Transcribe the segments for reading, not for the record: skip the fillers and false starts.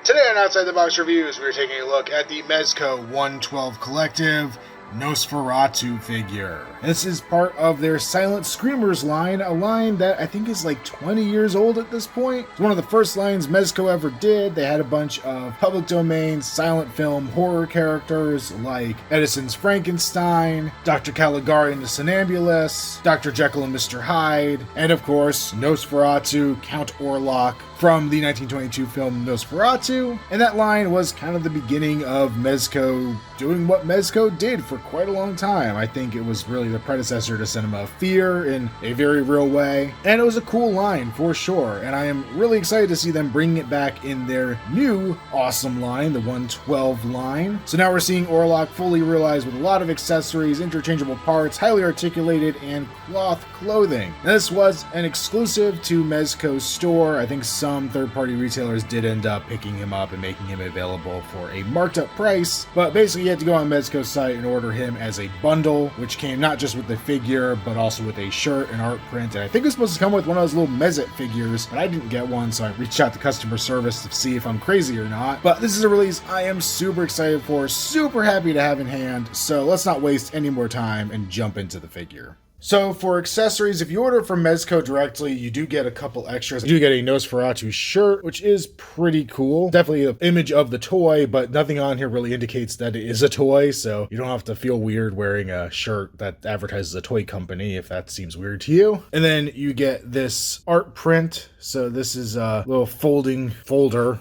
Today on Outside the Box Reviews, we're taking a look at the Mezco 112 Collective Nosferatu figure. This is part of their Silent Screamers line, a line that I think is like 20 years old at this point. It's one of the first lines Mezco ever did. They had a bunch of public domain silent film horror characters like Edison's Frankenstein, Dr. Caligari and the Somnambulist, Dr. Jekyll and Mr. Hyde, and of course Nosferatu, Count Orlok from the 1922 film Nosferatu. And that line was kind of the beginning of Mezco doing what Mezco did for quite a long time. I think it was really the predecessor to Cinema of Fear in a very real way. And it was a cool line for sure. And I am really excited to see them bringing it back in their new awesome line, the 112 line. So now we're seeing Orlok fully realized with a lot of accessories, interchangeable parts, highly articulated, and cloth clothing. Now, this was an exclusive to Mezco's store. I think some third-party retailers did end up picking him up and making him available for a marked up price. But basically you had to go on Mezco's site and order him as a bundle, which came not just with the figure, but also with a shirt and art print. And I think it was supposed to come with one of those little Mezet figures, but I didn't get one, so I reached out to customer service to see if I'm crazy or not. But this is a release I am super excited for, super happy to have in hand, so let's not waste any more time and jump into the figure. So for accessories, if you order from Mezco directly, you do get a couple extras. You do get a Nosferatu shirt, which is pretty cool. Definitely an image of the toy, but nothing on here really indicates that it is a toy, so you don't have to feel weird wearing a shirt that advertises a toy company if that seems weird to you. And then you get this art print. So this is a little folding folder.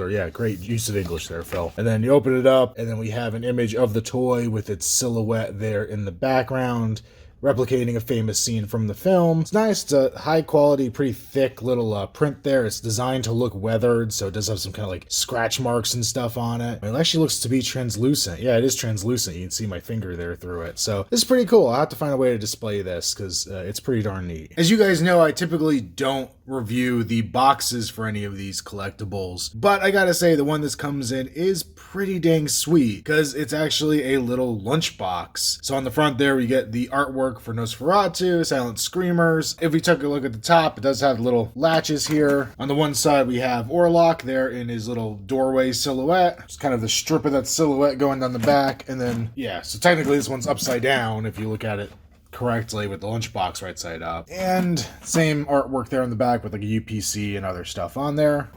Yeah, great use of English there, Phil. And then you open it up, and then we have an image of the toy with its silhouette there in the background, replicating a famous scene from the film. It's nice. It's a high quality, pretty thick little print there. It's designed to look weathered, so it does have some kind of like scratch marks and stuff on it. It actually looks to be translucent. Yeah, it is translucent. You can see my finger there through it. So this is pretty cool. I'll have to find a way to display this because it's pretty darn neat. As you guys know, I typically don't review the boxes for any of these collectibles, but I gotta say the one this comes in is pretty dang sweet because it's actually a little lunchbox. So on the front there we get the artwork for Nosferatu, Silent Screamers. If we took a look at the top, it does have little latches here. On the one side we have Orlok there in his little doorway silhouette. It's kind of the strip of that silhouette going down the back, and then yeah, so technically this one's upside down if you look at it correctly with the lunchbox right side up. And same artwork there in the back with like a UPC and other stuff on there.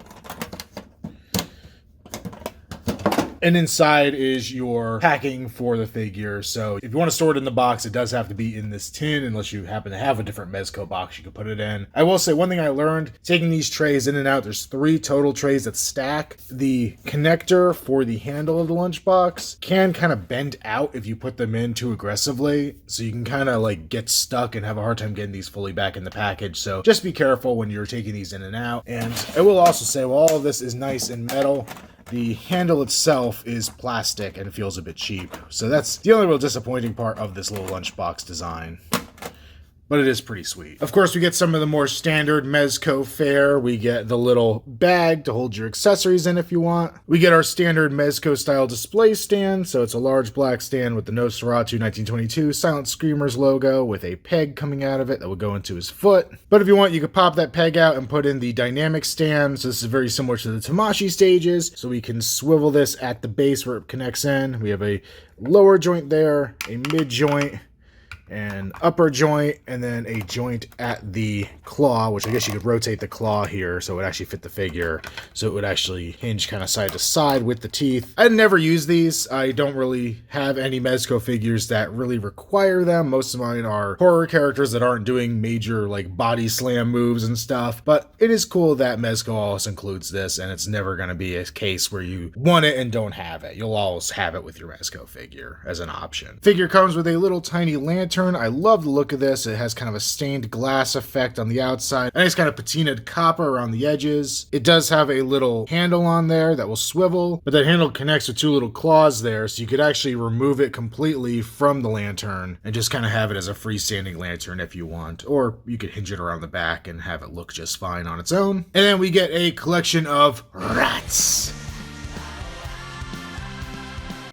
And inside is your packing for the figure. So if you want to store it in the box, it does have to be in this tin unless you happen to have a different Mezco box you can put it in. I will say one thing I learned, taking these trays in and out, there's 3 total trays that stack. The connector for the handle of the lunchbox can kind of bend out if you put them in too aggressively. So you can kind of like get stuck and have a hard time getting these fully back in the package. So just be careful when you're taking these in and out. And I will also say, while all of this is nice and metal, the handle itself is plastic and feels a bit cheap. So that's the only real disappointing part of this little lunchbox design. But it is pretty sweet. Of course, we get some of the more standard Mezco fare. We get the little bag to hold your accessories in if you want. We get our standard Mezco style display stand. So it's a large black stand with the Nosferatu 1922 Silent Screamers logo with a peg coming out of it that will go into his foot. But if you want, you could pop that peg out and put in the dynamic stand. So this is very similar to the Tamashii stages. So we can swivel this at the base where it connects in. We have a lower joint there, a mid joint, an upper joint, and then a joint at the claw, which I guess you could rotate the claw here so it would actually fit the figure, so it would actually hinge kind of side to side with the teeth. I never use these. I don't really have any Mezco figures that really require them. Most of mine are horror characters that aren't doing major like body slam moves and stuff, but it is cool that Mezco also includes this, and it's never going to be a case where you want it and don't have it. You'll always have it with your Mezco figure as an option. Figure comes with a little tiny lantern. I love the look of this. It has kind of a stained glass effect on the outside. A nice kind of patinaed copper around the edges. It does have a little handle on there that will swivel, but that handle connects with 2 little claws there, so you could actually remove it completely from the lantern and just kind of have it as a freestanding lantern if you want, or you could hinge it around the back and have it look just fine on its own. And then we get a collection of rats.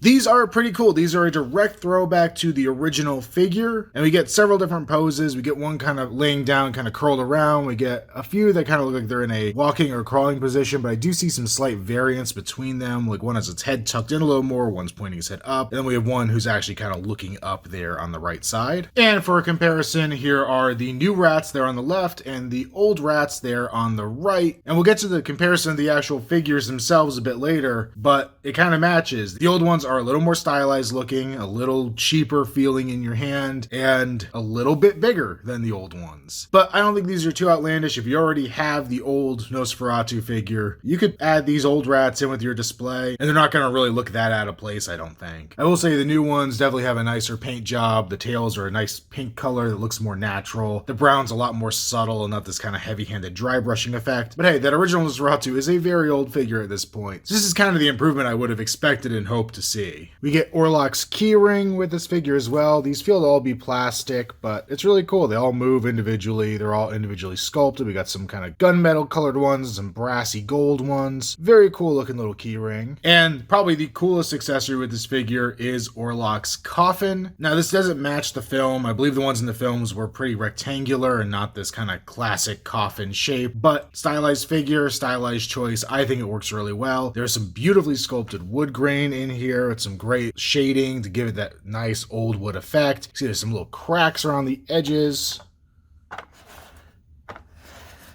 These are pretty cool. These are a direct throwback to the original figure, and we get several different poses. We get one kind of laying down, kind of curled around. We get a few that kind of look like they're in a walking or crawling position, but I do see some slight variance between them. Like one has its head tucked in a little more, one's pointing his head up, and then we have one who's actually kind of looking up there on the right side. And for a comparison, here are the new rats there on the left and the old rats there on the right. And we'll get to the comparison of the actual figures themselves a bit later, but it kind of matches. The old ones are a little more stylized looking, a little cheaper feeling in your hand, and a little bit bigger than the old ones. But I don't think these are too outlandish. If you already have the old Nosferatu figure, you could add these old rats in with your display, and they're not going to really look that out of place, I don't think. I will say the new ones definitely have a nicer paint job. The tails are a nice pink color that looks more natural. The brown's a lot more subtle and not this kind of heavy-handed dry brushing effect. But hey, that original Nosferatu is a very old figure at this point. So this is kind of the improvement I would have expected and hoped to see. We get Orlok's keyring with this figure as well. These feel to all be plastic, but it's really cool. They all move individually. They're all individually sculpted. We got some kind of gunmetal colored ones, some brassy gold ones. Very cool looking little keyring. And probably the coolest accessory with this figure is Orlok's coffin. Now this doesn't match the film. I believe the ones in the films were pretty rectangular and not this kind of classic coffin shape, but stylized figure, stylized choice. I think it works really well. There's some beautifully sculpted wood grain in here with some great shading to give it that nice old wood effect. See, there's some little cracks around the edges.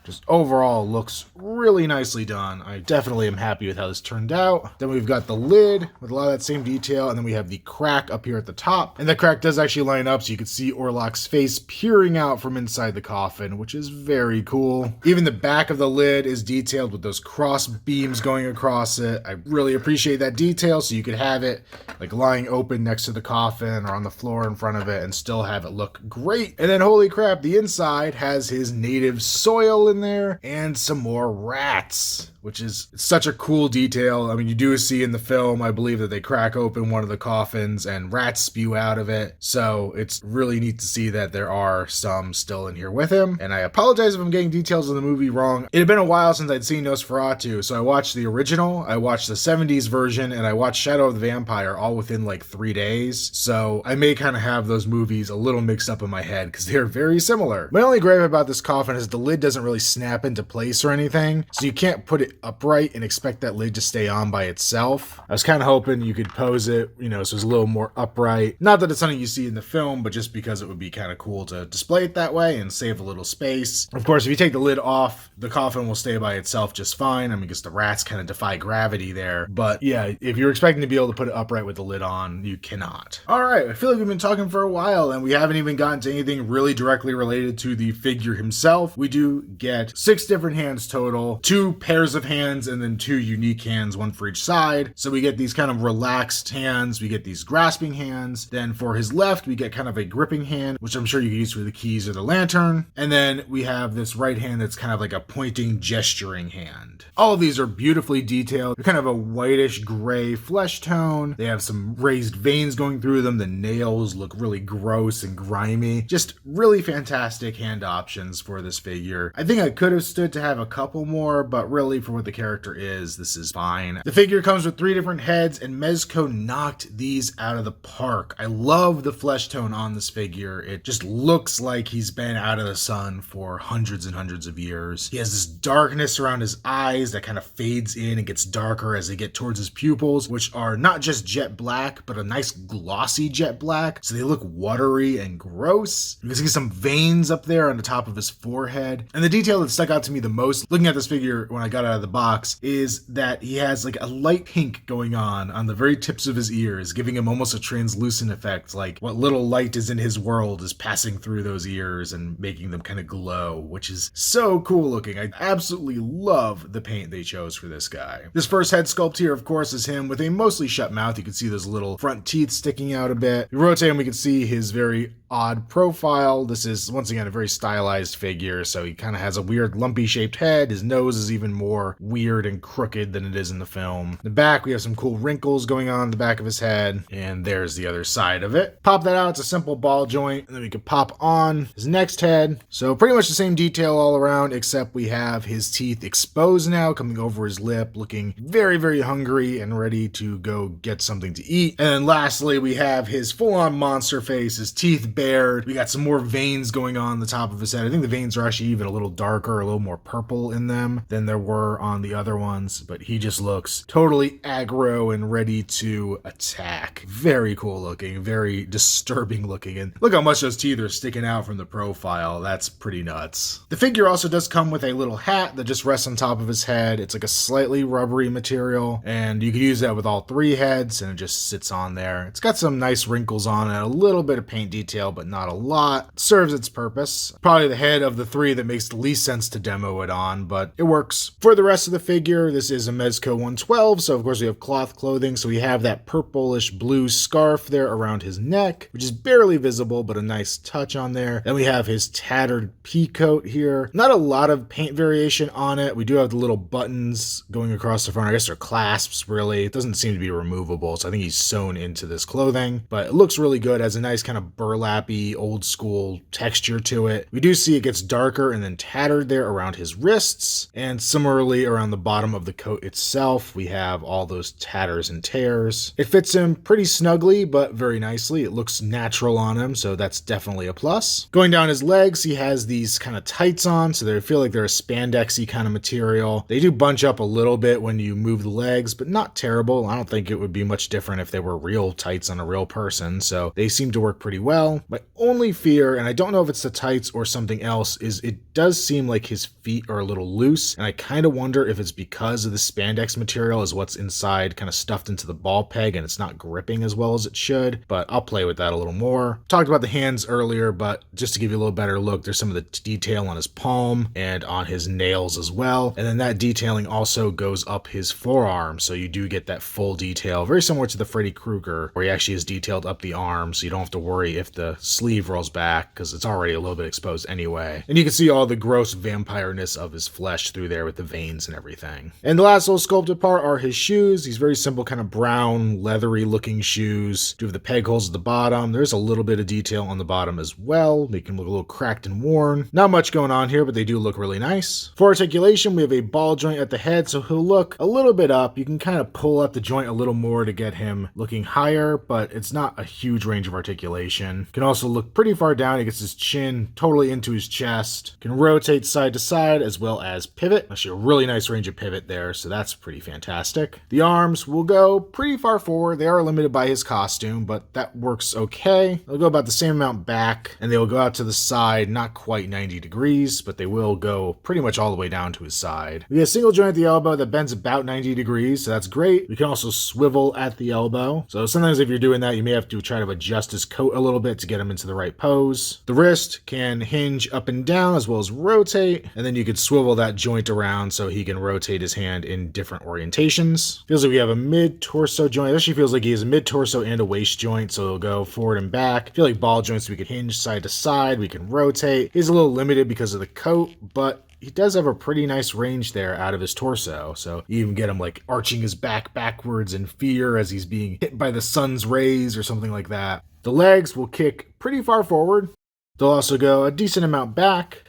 Just overall looks really nicely done. I definitely am happy with how this turned out. Then we've got the lid with a lot of that same detail, and then we have the crack up here at the top. And the crack does actually line up so you can see Orlok's face peering out from inside the coffin, which is very cool. Even the back of the lid is detailed with those cross beams going across it. I really appreciate that detail, so you could have it like lying open next to the coffin or on the floor in front of it and still have it look great. And then holy crap, the inside has his native soil in there and some more rats, which is such a cool detail. I mean, you do see in the film, I believe, that they crack open one of the coffins and rats spew out of it. So it's really neat to see that there are some still in here with him. And I apologize if I'm getting details of the movie wrong. It had been a while since I'd seen Nosferatu, so I watched the original, I watched the 70s version, and I watched Shadow of the Vampire all within like 3 days. So I may kind of have those movies a little mixed up in my head because they're very similar. My only gripe about this coffin is the lid doesn't really snap into place or anything, so you can't put it upright and expect that lid to stay on by itself. I was kind of hoping you could pose it, so it's a little more upright. Not that it's something you see in the film, but just because it would be kind of cool to display it that way and save a little space. Of course, if you take the lid off, the coffin will stay by itself just fine. I mean, because the rats kind of defy gravity there. But yeah, if you're expecting to be able to put it upright with the lid on, you cannot. All right, I feel like we've been talking for a while and we haven't even gotten to anything really directly related to the figure himself. We do get 6 different hands total, 2 pairs of hands, and then 2 unique hands, one for each side. So we get these kind of relaxed hands, we get these grasping hands. Then for his left, we get kind of a gripping hand, which I'm sure you can use for the keys or the lantern. And then we have this right hand that's kind of like a pointing, gesturing hand. All of these are beautifully detailed. They're kind of a whitish gray flesh tone. They have some raised veins going through them. The nails look really gross and grimy. Just really fantastic hand options for this figure. I think I could have stood to have a couple more, but really for what the character is, this is fine. The figure comes with 3 different heads, and Mezco knocked these out of the park. I love the flesh tone on this figure. It just looks like he's been out of the sun for hundreds and hundreds of years. He has this darkness around his eyes that kind of fades in and gets darker as they get towards his pupils, which are not just jet black, but a nice glossy jet black, so they look watery and gross. You can see some veins up there on the top of his forehead. And the detail that stuck out to me the most looking at this figure when I got out of the box is that he has like a light pink going on the very tips of his ears, giving him almost a translucent effect, like what little light is in his world is passing through those ears and making them kind of glow, which is so cool looking. I absolutely love the paint they chose for this guy. This first head sculpt here, of course, is him with a mostly shut mouth. You can see those little front teeth sticking out a bit. We rotate him, we can see his very odd profile. This is once again a very stylized figure, so he kind of has a weird lumpy shaped head. His nose is even more more weird and crooked than it is in the film. The back, we have some cool wrinkles going on in the back of his head, and there's the other side of it. Pop that out, it's a simple ball joint, and then we can pop on his next head. So pretty much the same detail all around, except we have his teeth exposed now, coming over his lip, looking very, very hungry and ready to go get something to eat. And then lastly, we have his full-on monster face, his teeth bared. We got some more veins going on the top of his head. I think the veins are actually even a little darker, a little more purple in them than there were on the other ones, but he just looks totally aggro and ready to attack. Very cool looking, very disturbing looking, and look how much those teeth are sticking out from the profile. That's pretty nuts. The figure also does come with a little hat that just rests on top of his head. It's like a slightly rubbery material, and you can use that with all three heads, and it just sits on there. It's got some nice wrinkles on it, a little bit of paint detail, but not a lot. It serves its purpose. Probably the head of the three that makes the least sense to demo it on, but it works. For the rest of the figure, this is a Mezco 112, so of course we have cloth clothing, so we have that purplish blue scarf there around his neck, which is barely visible, but a nice touch on there. Then we have his tattered pea coat here. Not a lot of paint variation on it. We do have the little buttons going across the front. I guess they're clasps, really. It doesn't seem to be removable, so I think he's sewn into this clothing, but it looks really good. It has a nice kind of burlappy, old school texture to it. We do see it gets darker and then tattered there around his wrists, and similarly around the bottom of the coat itself, we have all those tatters and tears. It fits him pretty snugly, but very nicely. It looks natural on him, so that's definitely a plus. Going down his legs, he has these kind of tights on, so they feel like they're a spandexy kind of material. They do bunch up a little bit when you move the legs, but not terrible. I don't think it would be much different if they were real tights on a real person, so they seem to work pretty well. My only fear, and I don't know if it's the tights or something else, is it does seem like his feet are a little loose, and I kind of wonder if it's because of the spandex material is what's inside kind of stuffed into the ball peg and it's not gripping as well as it should, but I'll play with that a little more. Talked about the hands earlier, but just to give you a little better look, there's some of the detail on his palm and on his nails as well, and then that detailing also goes up his forearm, so you do get that full detail, very similar to the Freddy Krueger, where he actually is detailed up the arm, so you don't have to worry if the sleeve rolls back, because it's already a little bit exposed anyway. And you can see all the gross vampire-ness of his flesh through there with the veins and everything. And the last little sculpted part are his shoes. These very simple kind of brown, leathery looking shoes. Do have the peg holes at the bottom. There's a little bit of detail on the bottom as well. They can look a little cracked and worn. Not much going on here, but they do look really nice. For articulation, we have a ball joint at the head, so he'll look a little bit up. You can kind of pull up the joint a little more to get him looking higher, but it's not a huge range of articulation. Can also look pretty far down. He gets his chin totally into his chest. Can rotate side to side as well as pivot. Actually, a really nice range of pivot there, so that's pretty fantastic. The arms will go pretty far forward. They are limited by his costume, but that works okay. They'll go about the same amount back, and they'll go out to the side, not quite 90 degrees, but they will go pretty much all the way down to his side. We have a single joint at the elbow that bends about 90 degrees, so that's great. We can also swivel at the elbow. So sometimes if you're doing that, you may have to try to adjust his coat a little bit to get him into the right pose. The wrist can hinge up and down as well as rotate, and then you could swivel that joint around so he can rotate his hand in different orientations. Feels like we have a mid-torso joint. It actually feels like he has a mid-torso and a waist joint, so it'll go forward and back. I feel like ball joints, we could hinge side to side, we can rotate. He's a little limited because of the coat, but he does have a pretty nice range there out of his torso, so you even get him like arching his back backwards in fear as he's being hit by the sun's rays or something like that. The legs will kick pretty far forward. They'll also go a decent amount back.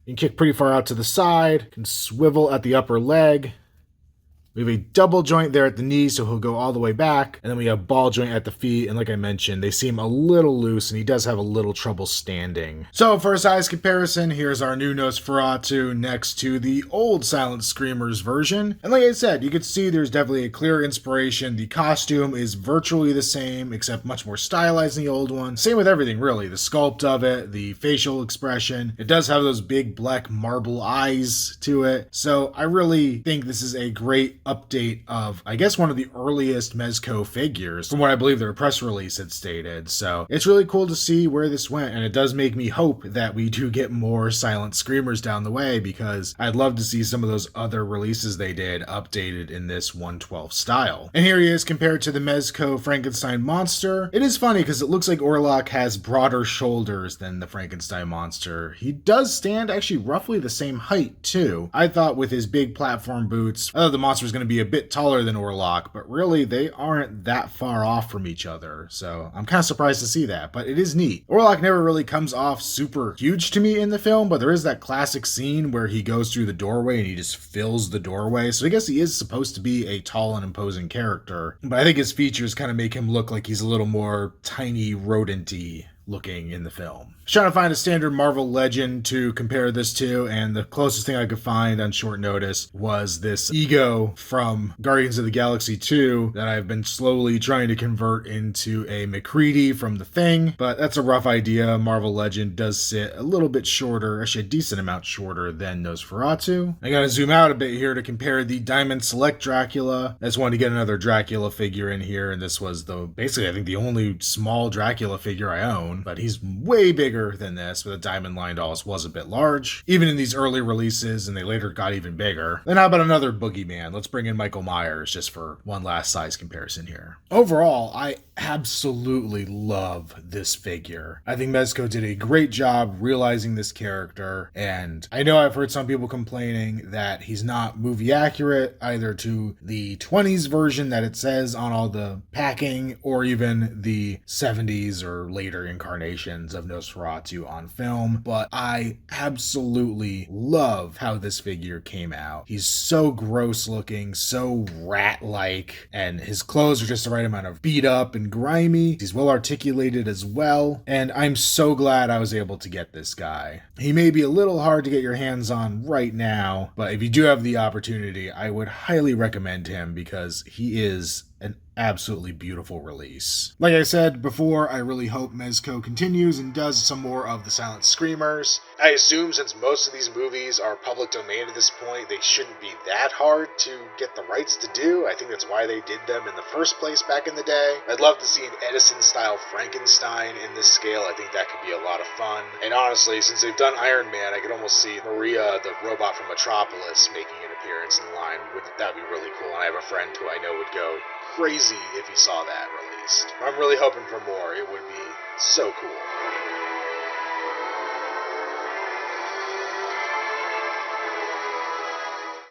You can kick pretty far out to the side. Can swivel at the upper leg. We have a double joint there at the knee, so he'll go all the way back. And then we have ball joint at the feet. And like I mentioned, they seem a little loose, and he does have a little trouble standing. So for a size comparison, here's our new Nosferatu next to the old Silent Screamers version. And like I said, you can see there's definitely a clear inspiration. The costume is virtually the same, except much more stylized than the old one. Same with everything, really. The sculpt of it, the facial expression. It does have those big black marble eyes to it. So I really think this is a great update of, I guess, one of the earliest Mezco figures, from what I believe their press release had stated. So it's really cool to see where this went, and it does make me hope that we do get more Silent Screamers down the way, because I'd love to see some of those other releases they did updated in this 112 style. And here he is compared to the Mezco Frankenstein monster. It is funny because it looks like Orlok has broader shoulders than the Frankenstein monster. He does stand actually roughly the same height too. I thought with his big platform boots, I thought the monster was going to be a bit taller than Orlok, but really they aren't that far off from each other. So I'm kind of surprised to see that, but it is neat. Orlok never really comes off super huge to me in the film, but there is that classic scene where he goes through the doorway and he just fills the doorway. So I guess he is supposed to be a tall and imposing character, but I think his features kind of make him look like he's a little more tiny rodent-y looking in the film. I was trying to find a standard Marvel legend to compare this to, and the closest thing I could find on short notice was this Ego from Guardians of the Galaxy 2 that I've been slowly trying to convert into a McCready from The Thing, but that's a rough idea. Marvel legend does sit a little bit shorter, actually a decent amount shorter than Nosferatu. I gotta zoom out a bit here to compare the Diamond Select Dracula. I just wanted to get another Dracula figure in here, and this was basically I think the only small Dracula figure I own, but he's way bigger than this, but the Diamond Line Dolls was a bit large, even in these early releases, and they later got even bigger. Then how about another boogeyman? Let's bring in Michael Myers just for one last size comparison here. Overall, I absolutely love this figure. I think Mezco did a great job realizing this character, and I know I've heard some people complaining that he's not movie accurate either to the 20s version that it says on all the packing, or even the 70s or later incarnations of Nosferatu on film, but I absolutely love how this figure came out. He's so gross looking, so rat-like, and his clothes are just the right amount of beat up and grimy. He's well articulated as well, and I'm so glad I was able to get this guy. He may be a little hard to get your hands on right now, but if you do have the opportunity, I would highly recommend him because he is an absolutely beautiful release. Like I said before, I really hope Mezco continues and does some more of the Silent Screamers. I assume since most of these movies are public domain at this point, they shouldn't be that hard to get the rights to do. I think that's why they did them in the first place back in the day. I'd love to see an Edison-style Frankenstein in this scale. I think that could be a lot of fun. And honestly, since they've done Iron Man, I could almost see Maria, the robot from Metropolis, making an appearance in the line. That'd be really cool. And I have a friend who I know would go crazy if he saw that released. I'm really hoping for more. It would be so cool.